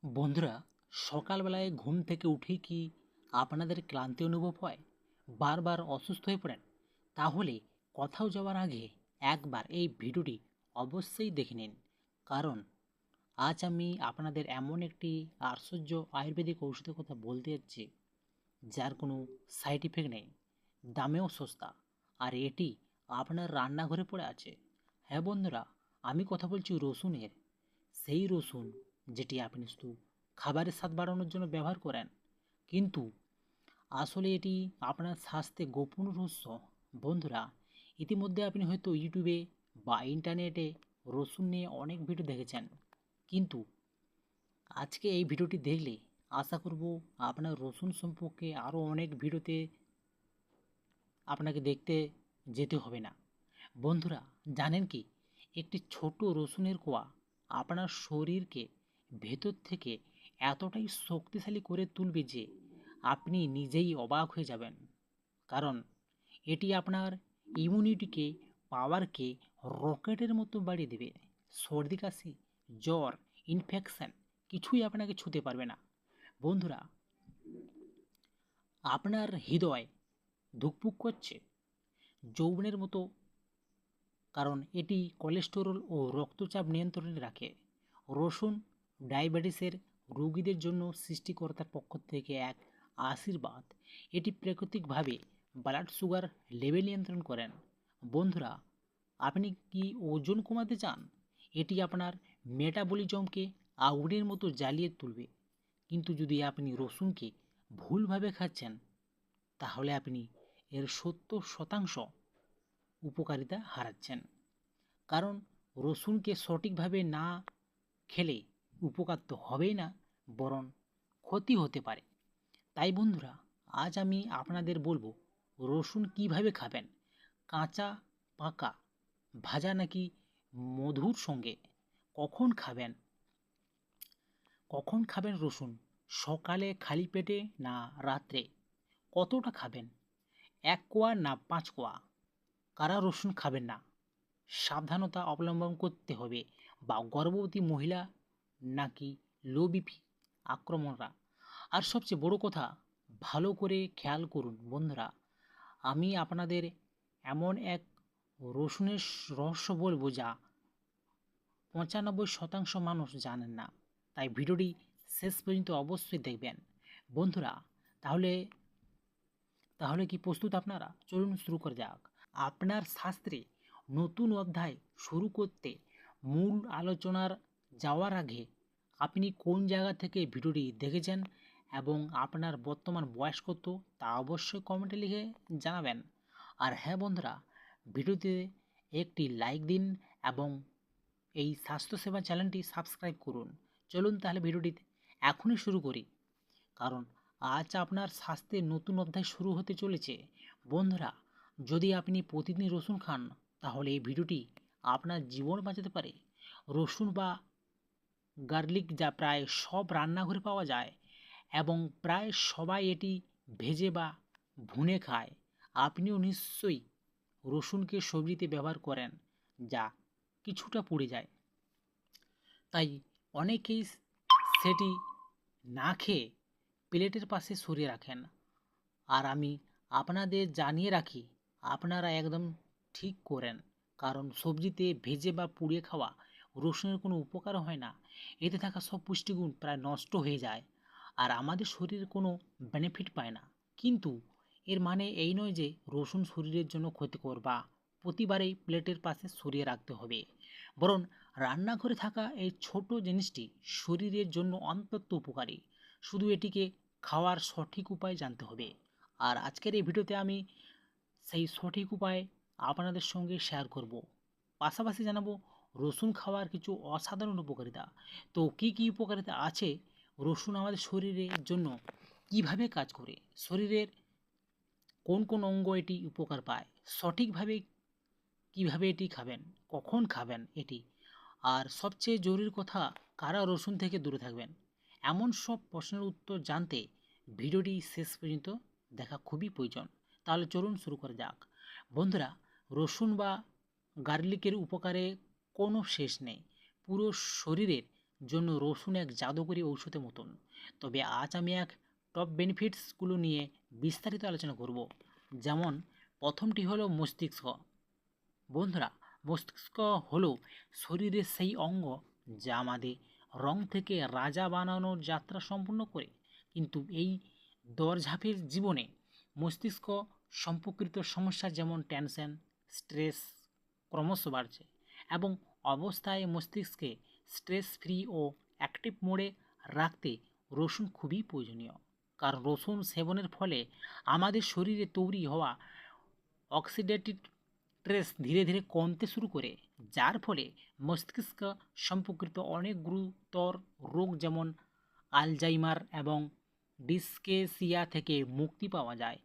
বন্ধুরা, সকালবেলায় ঘুম থেকে উঠেই কি আপনাদের ক্লান্তি অনুভব হয়, বারবার অসুস্থ হয়ে পড়েন? তাহলে কোথাও যাওয়ার আগে একবার এই ভিডিওটি অবশ্যই দেখে নিন। কারণ আজ আমি আপনাদের এমন একটি আশ্চর্য আয়ুর্বেদিক ঔষধের কথা বলতে যাচ্ছি, যার কোনো সাইড ইফেক্ট নেই, দামেও সস্তা, আর এটি আপনার রান্নাঘরে পড়ে আছে। হ্যাঁ বন্ধুরা, আমি কথা বলছি রসুনের। সেই রসুন যেটি আপনি শুধু খাবারের স্বাদ বাড়ানোর জন্য ব্যবহার করেন, কিন্তু আসলে এটি আপনার স্বাস্থ্যে গোপন রহস্য। বন্ধুরা, ইতিমধ্যে আপনি হয়তো ইউটিউবে বা ইন্টারনেটে রসুন নিয়ে অনেক ভিডিও দেখেছেন, কিন্তু আজকে এই ভিডিওটি দেখলে আশা করব আপনার রসুন সম্পর্কে আরও অনেক ভিডিওতে আপনাকে দেখতে যেতে হবে না। বন্ধুরা, জানেন কি, একটি ছোট রসুনের কোয়া আপনার শরীরকে ভেতর থেকে এতটাই শক্তিশালী করে তুলবে যে আপনি নিজেই অবাক হয়ে যাবেন। কারণ এটি আপনার ইমিউনিটিকে, পাওয়ারকে রকেটের মতো বাড়িয়ে দেবে। সর্দি কাশি, জ্বর, ইনফেকশন কিছুই আপনাকে ছুঁতে পারবে না। বন্ধুরা, আপনার হৃদয় ধুকপুক করছে যৌবনের মতো, কারণ এটি কোলেস্টেরল ও রক্তচাপ নিয়ন্ত্রণে রাখে। রসুন ডায়াবেটিসের রোগীদের জন্য সৃষ্টিকর্তার পক্ষ থেকে এক আশীর্বাদ। এটি প্রাকৃতিকভাবে ব্লাড সুগার লেভেল নিয়ন্ত্রণ করেন। বন্ধুরা, আপনি কি ওজন কমাতে চান? এটি আপনার মেটাবলিজমকে আগুনের মতো জ্বালিয়ে তুলবে। কিন্তু যদি আপনি রসুনকে ভুলভাবে খাচ্ছেন, তাহলে আপনি এর 70% উপকারিতা হারাচ্ছেন। কারণ রসুনকে সঠিকভাবে না খেলে উপকার তো হবেই না, বরং ক্ষতি হতে পারে। তাই বন্ধুরা, আজ আমি আপনাদের বলবো রসুন কিভাবে খাবেন, কাঁচা, পাকা, ভাজা নাকি মধুর সঙ্গে, কখন খাবেন। কখন খাবেন রসুন, সকালে খালি পেটে না রাত্রে, কতটা খাবেন, 1 কোয়া না 5 কোয়া, কারা রসুন খাবেন না, সাবধানতা অবলম্বন করতে হবে, বা গর্ভবতী মহিলা নাকি লো বিপি আক্রমণরা। আর সবচেয়ে বড় কথা, ভালো করে খেয়াল করুন বন্ধুরা, আমি আপনাদের এমন এক রসুনের রহস্য বলবো যা 95% মানুষ জানেন না। তাই ভিডিওটি শেষ পর্যন্ত অবশ্যই দেখবেন। বন্ধুরা, তাহলে তাহলে কি প্রস্তুত আপনারা? চলুন শুরু করা যাক। আপনার শাস্ত্রে নতুন অধ্যায় শুরু করতে মূল আলোচনার যাওয়ার আগে আপনি কোন জায়গা থেকে ভিডিওটি দেখেছেন এবং আপনার বর্তমান বয়স কত তা অবশ্যই কমেন্টে লিখে জানাবেন। আর হ্যাঁ বন্ধুরা, ভিডিওতে একটি লাইক দিন এবং এই স্বাস্থ্যসেবা চ্যানেলটি সাবস্ক্রাইব করুন। চলুন তাহলে ভিডিওটি এখনই শুরু করি, কারণ আজ আপনার স্বাস্থ্যের নতুন অধ্যায় শুরু হতে চলেছে। বন্ধুরা, যদি আপনি প্রতিদিন রসুন খান, তাহলে এই ভিডিওটি আপনার জীবন বাঁচাতে পারে। রসুন বা গার্লিক যা প্রায় সব রান্নাঘরে পাওয়া যায় এবং প্রায় সবাই এটি ভেজে বা ভুনে খায়। আপনিও নিশ্চয়ই রসুনকে সবজিতে ব্যবহার করেন, যা কিছুটা পুড়ে যায়। তাই অনেকেই সেটি না খেয়ে প্লেটের পাশে সরিয়ে রাখেন। আর আমি আপনাদের জানিয়ে রাখি, আপনারা একদম ঠিক করেন, কারণ সবজিতে ভেজে বা পুড়িয়ে খাওয়া রসুনের কোনো উপকার হয় না। এতে থাকা সব পুষ্টিগুণ প্রায় নষ্ট হয়ে যায় আর আমাদের শরীর কোনো বেনিফিট পায় না। কিন্তু এর মানে এই নয় যে রসুন শরীরের জন্য ক্ষতিকর বা প্রতিবারেই প্লেটের পাশে সরিয়ে রাখতে হবে। বরং রান্নাঘরে থাকা এই ছোট জিনিসটি শরীরের জন্য অত্যন্ত উপকারী। শুধু এটিকে খাওয়ার সঠিক উপায় জানতে হবে। আর আজকের এই ভিডিওতে আমি সেই সঠিক উপায় আপনাদের সঙ্গে শেয়ার করব। পাশাপাশি জানাবো রসুন খাওয়ার কিছু অসাধারণ উপকারিতা। তো কি কি উপকারিতা আছে, রসুন আমাদের শরীরের জন্য কিভাবে কাজ করে, শরীরের কোন কোন অঙ্গ এটি উপকার পায়, সঠিকভাবে কিভাবে এটি খাবেন, কখন খাবেন এটি, আর সবচেয়ে জরুরি কথা, কারা রসুন থেকে দূরে থাকবেন, এমন সব প্রশ্নের উত্তর জানতে ভিডিওটি শেষ পর্যন্ত দেখা খুবই প্রয়োজন। তাহলে চলুন শুরু করা যাক। বন্ধুরা, রসুন বা গার্লিকের উপকারে কোনো শেষ নেই। পুরো শরীরের জন্য রসুন এক জাদুকরী ঔষধের মতন। তবে আজ আমি এক টপ বেনিফিটসগুলো নিয়ে বিস্তারিত আলোচনা করব। যেমন প্রথমটি হলো মস্তিষ্ক। বন্ধুরা, মস্তিষ্ক হলো শরীরের সেই অঙ্গ যা আমাদের রং থেকে রাজা বানানোর যাত্রা সম্পূর্ণ করে। কিন্তু এই দৌড়ঝাঁপের জীবনে মস্তিষ্ক সম্পর্কিত সমস্যা যেমন টেনশন, স্ট্রেস ক্রমশ বাড়ছে এবং অবস্থায় মস্তিষ্ককে স্ট্রেস ফ্রি ও অ্যাক্টিভ মোডে রাখতে রসুন খুবই প্রয়োজনীয়। কারণ রসুন সেবনের ফলে আমাদের শরীরে তৈরি হওয়া অক্সিডেটিভ স্ট্রেস ধীরে ধীরে কমতে শুরু করে, যার ফলে মস্তিষ্ক সম্পর্কিত অনেক গুরুতর রোগ যেমন আলজাইমার এবং ডিসকেসিয়া থেকে মুক্তি পাওয়া যায়।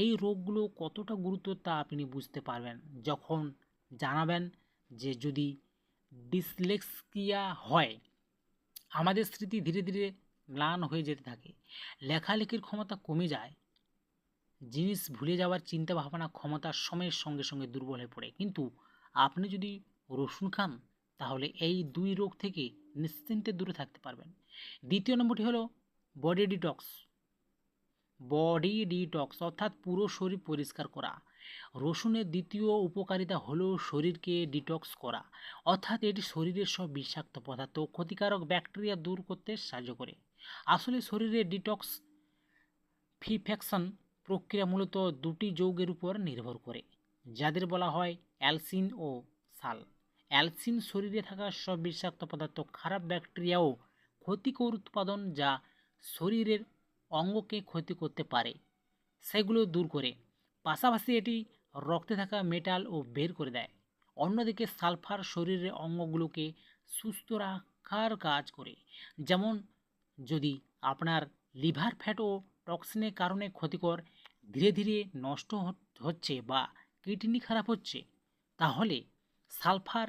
এই রোগগুলো কতটা গুরুতর তা আপনি বুঝতে পারবেন যখন জানাবেন যে যদি ডিসলেক্সিয়া হয়। আমাদের স্মৃতি ধীরে ধীরে ম্লান হয়ে যেতে থাকে, লেখালেখির ক্ষমতা কমে যায়, জিনিস ভুলে যাওয়ার চিন্তা ভাবনা ক্ষমতা সময়ের সঙ্গে সঙ্গে দুর্বল হয়ে পড়ে। কিন্তু আপনি যদি রসুন খান তাহলে এই দুই রোগ থেকে নিশ্চিন্তে দূরে থাকতে পারবেন। দ্বিতীয় নম্বরটি হলো বডি ডিটক্স। বডি ডিটক্স অর্থাৎ পুরো শরীর পরিষ্কার করা। রসুনের দ্বিতীয় উপকারিতা হলো শরীরকে ডিটক্স করা, অর্থাৎ এটি শরীরের সব বিষাক্ত পদার্থ ক্ষতিকারক ব্যাকটেরিয়া দূর করতে সাহায্য করে। আসলে শরীরের ডিটক্স ফিফেকশন প্রক্রিয়া মূলত দুটি যৌগের উপর নির্ভর করে, যাদের বলা হয় অ্যালসিন ও সাল। অ্যালসিন শরীরে থাকা সব বিষাক্ত পদার্থ, খারাপ ব্যাকটেরিয়া ও ক্ষতিকর উৎপাদন যা শরীরের অঙ্গকে ক্ষতি করতে পারে সেগুলো দূর করে। পাশাপাশি এটি রক্তে থাকা মেটাল ও বের করে দেয়। অন্যদিকে সালফার শরীরের অঙ্গগুলোকে সুস্থ রাখার কাজ করে। যেমন যদি আপনার লিভার ফ্যাট ও টক্সিনের কারণে ক্ষতিকর ধীরে ধীরে নষ্ট হচ্ছে বা কিডনি খারাপ হচ্ছে, তাহলে সালফার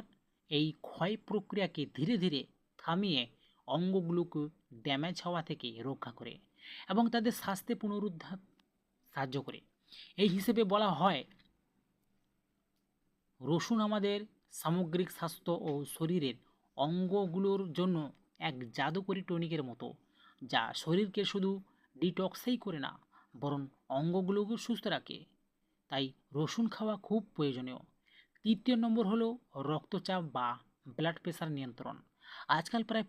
এই ক্ষয় প্রক্রিয়াকে ধীরে ধীরে থামিয়ে অঙ্গগুলোকে ড্যামেজ হওয়া থেকে রক্ষা করে এবং তাদের স্বাস্থ্যে পুনরুদ্ধার সাহায্য করে। এই হিসেবে বলা হয় রসুন আমাদের সামগ্রিক স্বাস্থ্য ও শরীরের অঙ্গগুলোর জন্য এক জাদুকরী টনিকের মতো, যা শরীরকে শুধু ডিটক্সই করে না, বরং অঙ্গগুলোকেও সুস্থ রাখে। তাই রসুন খাওয়া খুব প্রয়োজনীয়। তৃতীয় নম্বর হলো রক্তচাপ বা ব্লাড প্রেশার নিয়ন্ত্রণ। আজকাল প্রায়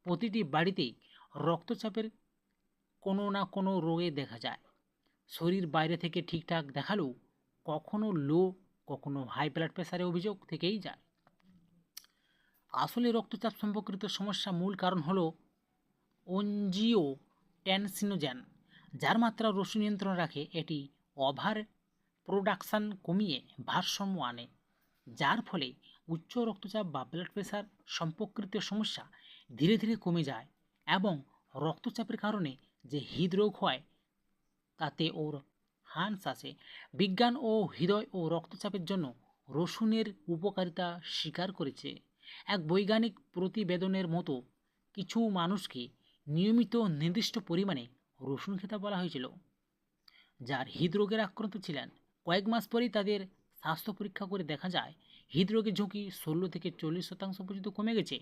প্রতিটি বাড়িতেই রক্তচাপের কোনো না কোনো রোগে দেখা যায়। শরীর বাইরে থেকে ঠিকঠাক দেখালেও কখনো লো, কখনো হাই ব্লাড প্রেশারের অভিযোগ থেকেই যায়। আসলে রক্তচাপ সম্পর্কিত সমস্যা মূল কারণ হলো অ্যাঞ্জিওটেনসিনোজেন, যার মাত্রা রসুন নিয়ন্ত্রণ রাখে। এটি ওভার প্রোডাকশান কমিয়ে ভারসাম্য আনে, যার ফলে উচ্চ রক্তচাপ বা ব্লাড প্রেশার সম্পর্কিত সমস্যা ধীরে ধীরে কমে যায় এবং রক্তচাপের কারণে যে হৃদরোগ হয় তাতে ওর হান্স আসে। বিজ্ঞান ও হৃদয় ও রক্তচাপের জন্য রসুনের উপকারিতা স্বীকার করেছে। এক বৈজ্ঞানিক প্রতিবেদনের মতো কিছু মানুষকে নিয়মিত নির্দিষ্ট পরিমাণে রসুন খেতে বলা হয়েছিল যার হৃদরোগের আক্রান্ত ছিলেন। কয়েক মাস পরেই তাদের স্বাস্থ্য পরীক্ষা করে দেখা যায় হৃদরোগের ঝুঁকি 16 থেকে 40% পর্যন্ত কমে গেছে।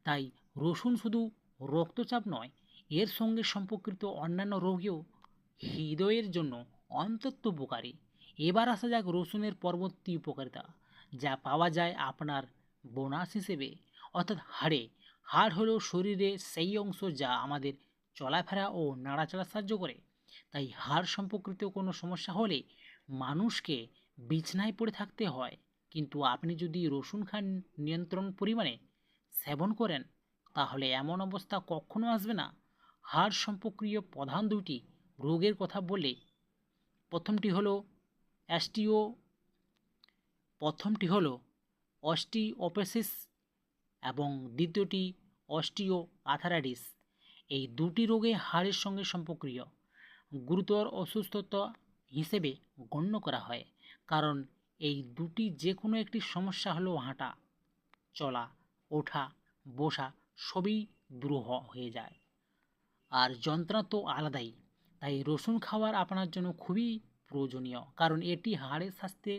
তাই রসুন শুধু রক্তচাপ নয়, এর সঙ্গে সম্পর্কিত অন্যান্য রোগেও হৃদয়ের জন্য অত্যন্ত উপকারী। এবার আসা যাক রসুনের পরবর্তী উপকারিতা, যা পাওয়া যায় আপনার বোনাস হিসেবে, অর্থাৎ হাড়ে। হাড় হলো শরীরে সেই অংশ যা আমাদের চলাফেরা ও নাড়াচাড়া সাহায্য করে। তাই হাড় সম্পর্কিত কোনো সমস্যা হলে মানুষকে বিছানায় পড়ে থাকতে হয়, কিন্তু আপনি যদি রসুন খান নিয়ন্ত্রণ পরিমাণে সেবন করেন তাহলে এমন অবস্থা কখনো আসবে না। হাড় সম্পর্কীয় প্রধান দুটি রোগের কথা বলে প্রথমটি হলো অ্যাস্টিও প্রথমটি হলো অস্টিওপোরোসিস এবং দ্বিতীয়টি অস্টিও আর্থ্রাইটিস। এই দুটি রোগে হাড়ের সঙ্গে সম্পর্কীয় গুরুতর অসুস্থতা হিসেবে গণ্য করা হয়, কারণ এই দুটি যে কোনো একটি সমস্যা হলো হাঁটা, চলা, ওঠা, বসা সবই দুরূহ হয়ে যায়। আর যন্ত্রণা তো আলাদাই। তাই রসুন খাওয়ার আপনার জন্য খুবই প্রয়োজনীয়, কারণ এটি হাড়ের স্বাস্থ্যে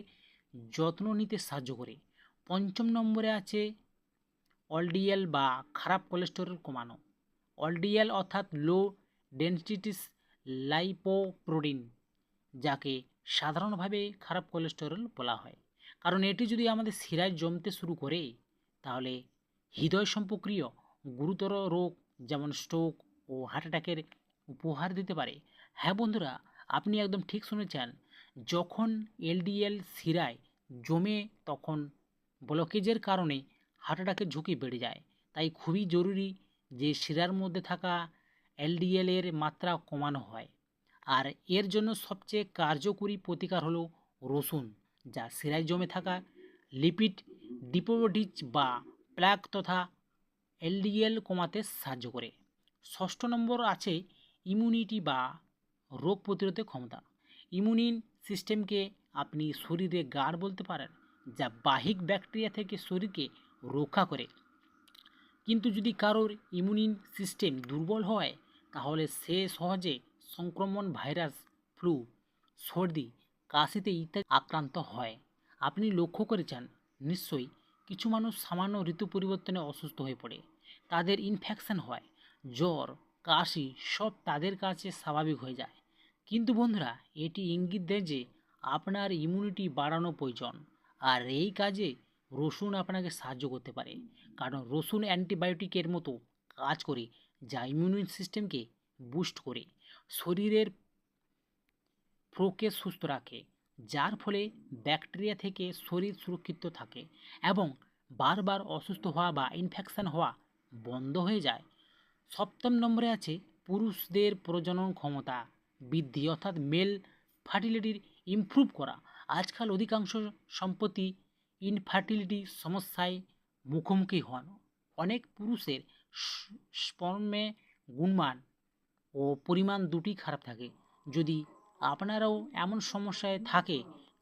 যত্ন নিতে সাহায্য করে। পঞ্চম নম্বরে আছে এলডিএল বা খারাপ কোলেস্টেরল কমানো। এলডিএল অর্থাৎ লো ডেনসিটিস লাইপোপ্রোটিন, যাকে সাধারণভাবে খারাপ কোলেস্টেরল বলা হয়, কারণ এটি যদি আমাদের শিরায় জমতে শুরু করে তাহলে হৃদয় সম্পর্কীয় গুরুতর রোগ যেমন স্ট্রোক ও হার্ট অ্যাটাকের উপহার দিতে পারে। হ্যাঁ বন্ধুরা, আপনি একদম ঠিক শুনেছেন। যখন এলডিএল শিরায় জমে তখন ব্লকেজের কারণে হার্ট অ্যাটাকের ঝুঁকি বেড়ে যায়। তাই খুবই জরুরি যে শিরার মধ্যে থাকা এলডিএল এর মাত্রা কমানো হয়। আর এর জন্য সবচেয়ে কার্যকরী প্রতিকার হলো রসুন, যা শিরায় জমে থাকা লিপিড ডিপোজিট বা প্লাক তথা এলডিএল কমাতে সাহায্য করে। ষষ্ঠ নম্বর আছে ইমিউনিটি বা রোগ প্রতিরোধের ক্ষমতা। ইমিউন সিস্টেমকে আপনি শরীরে গার্ড বলতে পারেন, যা বাহিক ব্যাকটেরিয়া থেকে শরীরকে রক্ষা করে। কিন্তু যদি কারোর ইমিউন সিস্টেম দুর্বল হয় তাহলে সে সহজে সংক্রমণ, ভাইরাস, ফ্লু, সর্দি, কাশিতে ইত্যাদি আক্রান্ত হয়। আপনি লক্ষ্য করেছেন নিশ্চয়ই, কিছু মানুষ সামান্য ঋতু পরিবর্তনে অসুস্থ হয়ে পড়ে, তাদের ইনফেকশন হয়, জ্বর, কাশি সব তাদের কাছে স্বাভাবিক হয়ে যায়। কিন্তু বন্ধুরা, এটি ইঙ্গিত দেয় যে আপনার ইমিউনিটি বাড়ানো প্রয়োজন, আর এই কাজে রসুন আপনাকে সাহায্য করতে পারে। কারণ রসুন অ্যান্টিবায়োটিকের মতো কাজ করে, যা ইমিউন সিস্টেমকে বুস্ট করে শরীরের ফ্লোকে সুস্থ রাখে, যার ফলে ব্যাকটেরিয়া থেকে শরীর সুরক্ষিত থাকে এবং বারবার অসুস্থ হওয়া বা ইনফেকশন হওয়া বন্ধ হয়ে যায়। সপ্তম নম্বরে আছে পুরুষদের প্রজনন ক্ষমতা বৃদ্ধি অর্থাৎ মেল ফার্টিলিটির ইমপ্রুভ করা। আজকাল অধিকাংশ সম্প্রতি ইনফার্টিলিটি সমস্যায় মুখোমুখি হন। অনেক পুরুষের স্পর্মে গুণমান ও পরিমাণ দুটি খারাপ থাকে। যদি আপনারাও এমন সমস্যায় থাকে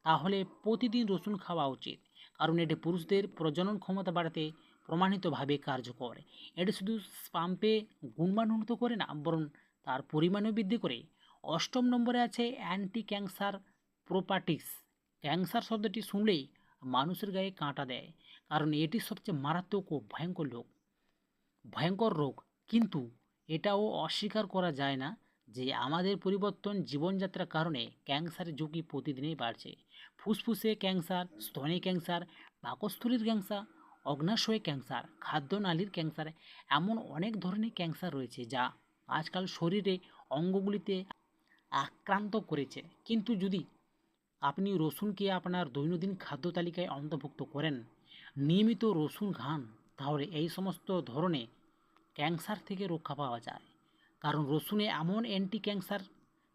তাহলে প্রতিদিন রসুন খাওয়া উচিত, কারণ এটি পুরুষদের প্রজনন ক্ষমতা বাড়াতে প্রমাণিতভাবে কার্যকর। এটি শুধু স্পাম্পে গুণমান উন্নত করে না, বরং তার পরিমাণও বৃদ্ধি করে। অষ্টম নম্বরে আছে অ্যান্টি ক্যান্সার প্রপার্টিস। ক্যান্সার শব্দটি শুনলেই মানুষের গায়ে কাঁটা দেয়, কারণ এটি সবচেয়ে মারাত্মক ও ভয়ঙ্কর রোগ। কিন্তু এটাও অস্বীকার করা যায় না যে আমাদের পরিবর্তন জীবনযাত্রার কারণে ক্যান্সারের ঝুঁকি প্রতিদিনই বাড়ছে। ফুসফুসে ক্যান্সার, স্তনে ক্যান্সার, পাকস্থলীর ক্যান্সার, অগ্নাশয় ক্যান্সার, খাদ্যনালীর ক্যান্সার, এমন অনেক ধরনের ক্যান্সার রয়েছে যা আজকাল শরীরে অঙ্গগুলিতে আক্রান্ত করেছে। কিন্তু যদি আপনি রসুনকে আপনার দৈনন্দিন খাদ্য তালিকায় অন্তর্ভুক্ত করেন, নিয়মিত রসুন খান, তাহলে এই সমস্ত ধরনের ক্যান্সার থেকে রক্ষা পাওয়া যায়। কারণ রসুনে এমন অ্যান্টি ক্যান্সার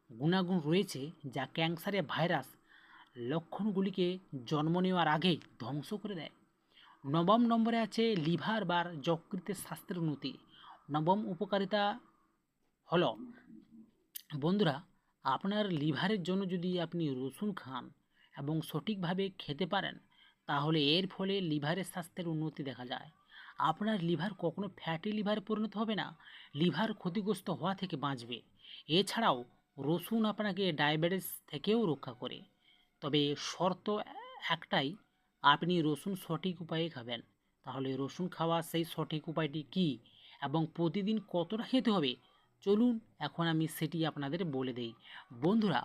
গুণাগুণ রয়েছে যা ক্যান্সারের ভাইরাস লক্ষণগুলিকে জন্ম নেওয়ার আগেই ধ্বংস করে দেয়। নবম নম্বরে আছে লিভার বা যকৃতের স্বাস্থ্যের উন্নতি। নবম উপকারিতা হলো বন্ধুরা, আপনার লিভারের জন্য যদি আপনি রসুন খান এবং সঠিকভাবে খেতে পারেন তাহলে এর ফলে লিভারের স্বাস্থ্যের উন্নতি দেখা যায়। আপনার লিভার কখনো ফ্যাটি লিভারে পরিণত হবে না, লিভার ক্ষতিগ্রস্ত হওয়া থেকে বাঁচবে। এছাড়াও রসুন আপনাকে ডায়াবেটিস থেকেও রক্ষা করে। তবে শর্ত একটাই, আপনি রসুন সঠিক উপায়ে খাবেন। তাহলে রসুন খাওয়া সেই সঠিক উপায়টি কী এবং প্রতিদিন কতটা খেতে হবে, চলুন এখন আমি সেটি আপনাদের বলে দেই। বন্ধুরা,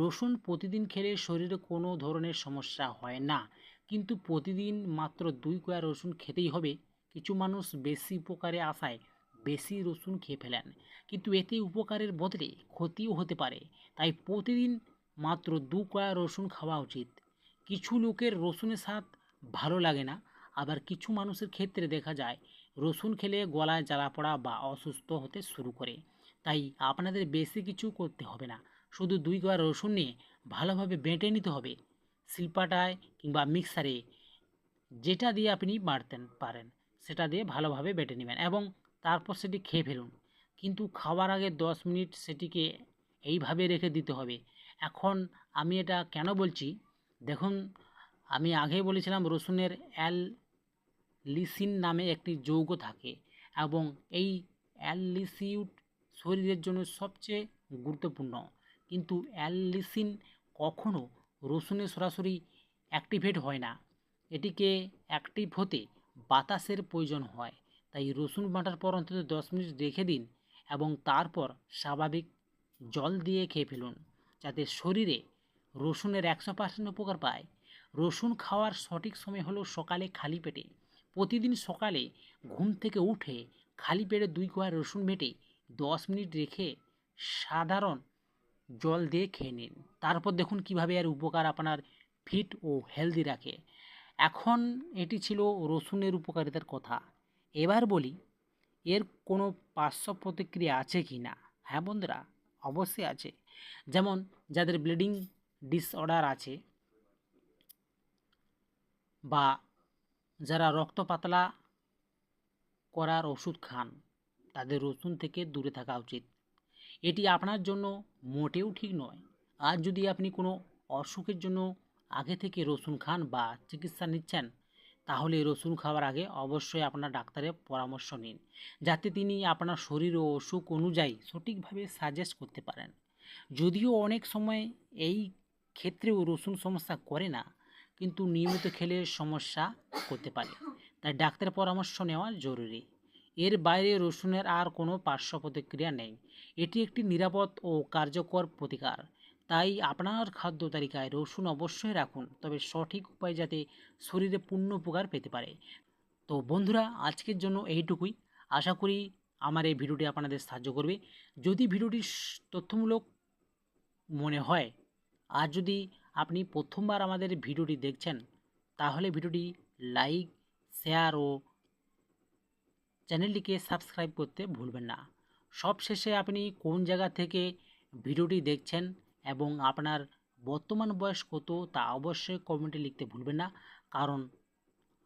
রসুন প্রতিদিন খেলে শরীরে কোনো ধরনের সমস্যা হয় না, কিন্তু প্রতিদিন মাত্র 2 কোয়া রসুন খেতেই হবে। কিছু মানুষ বেশি উপকারে আশায় বেশি রসুন খেয়ে ফেলেন, কিন্তু এতে উপকারের বদলে ক্ষতিও হতে পারে। তাই প্রতিদিন মাত্র 2 কোয়া রসুন খাওয়া উচিত। কিছু লোকের রসুনের স্বাদ ভালো লাগে না, আবার কিছু মানুষের ক্ষেত্রে দেখা যায় রসুন খেলে গলায় জ্বালা পড়া বা অসুস্থ হতে শুরু করে। তাই আপনাদের বেশি কিছু করতে হবে না, শুধু 2 কোয়া রসুন নিয়ে ভালোভাবে বেটে নিতে হবে শিলপাটায় কিংবা মিক্সারে, যেটা দিয়ে আপনি বাটতেন পারেন সেটা দিয়ে ভালোভাবে বেটে নেবেন এবং তারপর সেটি খেয়ে ফেলুন। কিন্তু খাওয়ার আগে 10 মিনিট সেটিকে এইভাবে রেখে দিতে হবে। এখন আমি এটা কেন বলছি দেখুন, আমি আগেই বলেছিলাম রসুনের অ্যাললিসিন নামে একটি যৌগ থাকে এবং এই অ্যাললিসিউট শরীরের জন্য সবচেয়ে গুরুত্বপূর্ণ। কিন্তু অ্যাললিসিন কখনো রসুনে সরাসরি অ্যাক্টিভেট হয় না, এটিকে অ্যাক্টিভ হতে বাতাসের প্রয়োজন হয়। তাই রসুন বাটার পর অন্তত 10 মিনিট রেখে দিন এবং তারপর স্বাভাবিক জল দিয়ে খেয়ে ফেলুন, যাতে শরীরে রসুনের 100% উপকার পায়। রসুন খাওয়ার সঠিক সময় হলো সকালে খালি পেটে। প্রতিদিন সকালে ঘুম থেকে উঠে খালি পেটে 2 কোয়া রসুন বেটে 10 মিনিট রেখে সাধারণ জল দিয়ে খেয়ে নিন। তারপর দেখুন কিভাবে এর উপকার আপনার ফিট ও হেলদি রাখে। এখন এটি ছিল রসুনের উপকারিতার কথা। এবার বলি এর কোনো পার্শ্ব প্রতিক্রিয়া আছে কি না। হ্যাঁ বন্ধুরা, অবশ্যই আছে। যেমন যাদের ব্লিডিং ডিসঅর্ডার আছে বা যারা রক্ত পাতলা করার ওষুধ খান, তাদের রসুন থেকে দূরে থাকা উচিত। এটি আপনার জন্য মোটেও ঠিক নয়। আর যদি আপনি কোনো অসুখের জন্য আগে থেকে রসুন খান বা চিকিৎসা নিচ্ছেন, তাহলে রসুন খাওয়ার আগে অবশ্যই আপনার ডাক্তারের পরামর্শ নিন, যাতে তিনি আপনার শরীর ও অসুখ অনুযায়ী সঠিকভাবে সাজেস্ট করতে পারেন। যদিও অনেক সময় এই ক্ষেত্রেও রসুন সমস্যা করে না, কিন্তু নিয়মিত খেলে সমস্যা করতে পারে। তাই ডাক্তারের পরামর্শ নেওয়া জরুরি। এর বাইরে রসুনের আর কোনো পার্শ্ব প্রতিক্রিয়া নেই। এটি একটি নিরাপদ ও কার্যকর প্রতিকার। তাই আপনার খাদ্য তালিকায় রসুন অবশ্যই রাখুন, তবে সঠিক উপায়, যাতে শরীরে পূর্ণ উপকার পেতে পারে। তো বন্ধুরা, আজকের জন্য এইটুকুই। আশা করি আমার এই ভিডিওটি আপনাদের সাহায্য করবে। যদি ভিডিওটি তথ্যমূলক মনে হয়, আর যদি আপনি প্রথমবার আমাদের ভিডিওটি দেখছেন, তাহলে ভিডিওটি লাইক, শেয়ার ও চ্যানেলটিকে সাবস্ক্রাইব করতে ভুলবেন না। সবশেষে আপনি কোন জায়গা থেকে ভিডিওটি দেখছেন এবং আপনার বর্তমান বয়স কত, তা অবশ্যই কমেন্টে লিখতে ভুলবেন না, কারণ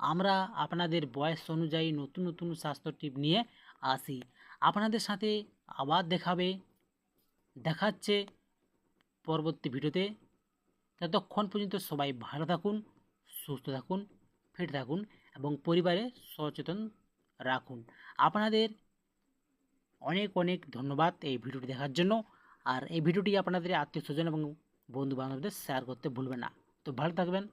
আমরা আপনাদের বয়স অনুযায়ী নতুন নতুন স্বাস্থ্য টিপ নিয়ে আসি। আপনাদের সাথে আবার দেখাচ্ছে পরবর্তী ভিডিওতে। ততক্ষণ পর্যন্ত সবাই ভালো থাকুন, সুস্থ থাকুন, ফিট থাকুন এবং পরিবারে সচেতন রাখুন। আপনাদের অনেক অনেক ধন্যবাদ এই ভিডিওটি দেখার জন্য। আর এই ভিডিওটি আপনাদের আত্মীয় স্বজন এবং বন্ধু বান্ধবদের শেয়ার করতে ভুলবেন না। তো ভালো থাকবেন।